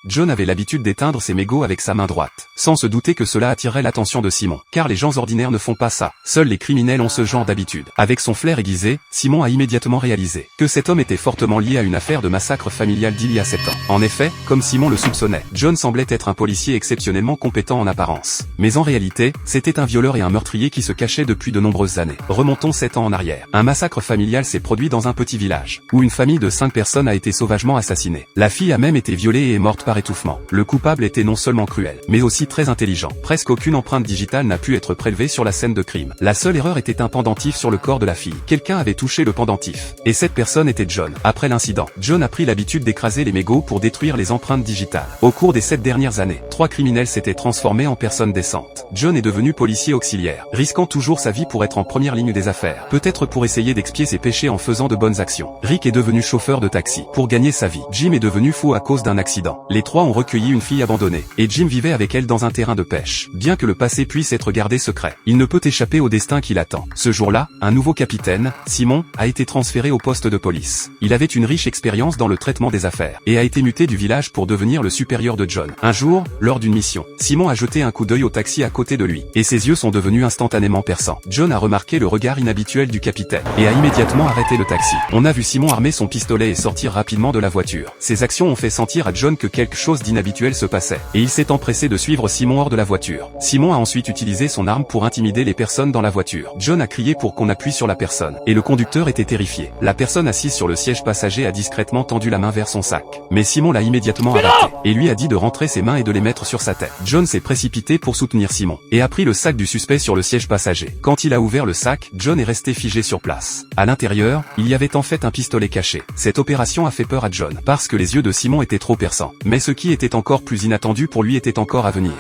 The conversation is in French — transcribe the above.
John avait l'habitude d'éteindre ses mégots avec sa main droite, sans se douter que cela attirerait l'attention de Simon. Car les gens ordinaires ne font pas ça. Seuls les criminels ont ce genre d'habitude. Avec son flair aiguisé, Simon a immédiatement réalisé que cet homme était fortement lié à une affaire de massacre familial d'il y a 7 ans. En effet, comme Simon le soupçonnait, John semblait être un policier exceptionnellement compétent en apparence. Mais en réalité, c'était un violeur et un meurtrier qui se cachaient depuis de nombreuses années. Remontons 7 ans en arrière. Un massacre familial s'est produit dans un petit village, où une famille de 5 personnes a été sauvagement assassinée. La fille a même été violée et est morte par étouffement. Le coupable était non seulement cruel, mais aussi très intelligent. Presque aucune empreinte digitale n'a pu être prélevée sur la scène de crime. La seule erreur était un pendentif sur le corps de la fille. Quelqu'un avait touché le pendentif. Et cette personne était John. Après l'incident, John a pris l'habitude d'écraser les mégots pour détruire les empreintes digitales. Au cours des 7 dernières années, 3 criminels s'étaient transformés en personnes décentes. John est devenu policier auxiliaire, risquant toujours sa vie pour être en première ligne des affaires. Peut-être pour essayer d'expier ses péchés en faisant de bonnes actions. Rick est devenu chauffeur de taxi pour gagner sa vie. Jim est devenu fou à cause d'un accident. Les 3 ont recueilli une fille abandonnée, et Jim vivait avec elle dans un terrain de pêche. Bien que le passé puisse être gardé secret, il ne peut échapper au destin qui l'attend. Ce jour-là, un nouveau capitaine, Simon, a été transféré au poste de police. Il avait une riche expérience dans le traitement des affaires, et a été muté du village pour devenir le supérieur de John. Un jour, lors d'une mission, Simon a jeté un coup d'œil au taxi à côté de lui, et ses yeux sont devenus instantanément perçants. John a remarqué le regard inhabituel du capitaine, et a immédiatement arrêté le taxi. On a vu Simon armer son pistolet et sortir rapidement de la voiture. Ses actions ont fait sentir à John que quelque chose d'inhabituel se passait, et il s'est empressé de suivre Simon hors de la voiture. Simon a ensuite utilisé son arme pour intimider les personnes dans la voiture. John a crié pour qu'on appuie sur la personne, et le conducteur était terrifié. La personne assise sur le siège passager a discrètement tendu la main vers son sac. Mais Simon l'a immédiatement arrêté, et lui a dit de rentrer ses mains et de les mettre sur sa tête. John s'est précipité pour soutenir Simon, et a pris le sac du suspect sur le siège passager. Quand il a ouvert le sac, John est resté figé sur place. À l'intérieur, il y avait en fait un pistolet caché. Cette opération a fait peur à John, parce que les yeux de Simon étaient trop perçants. Mais ce qui était encore plus inattendu pour lui était encore à venir.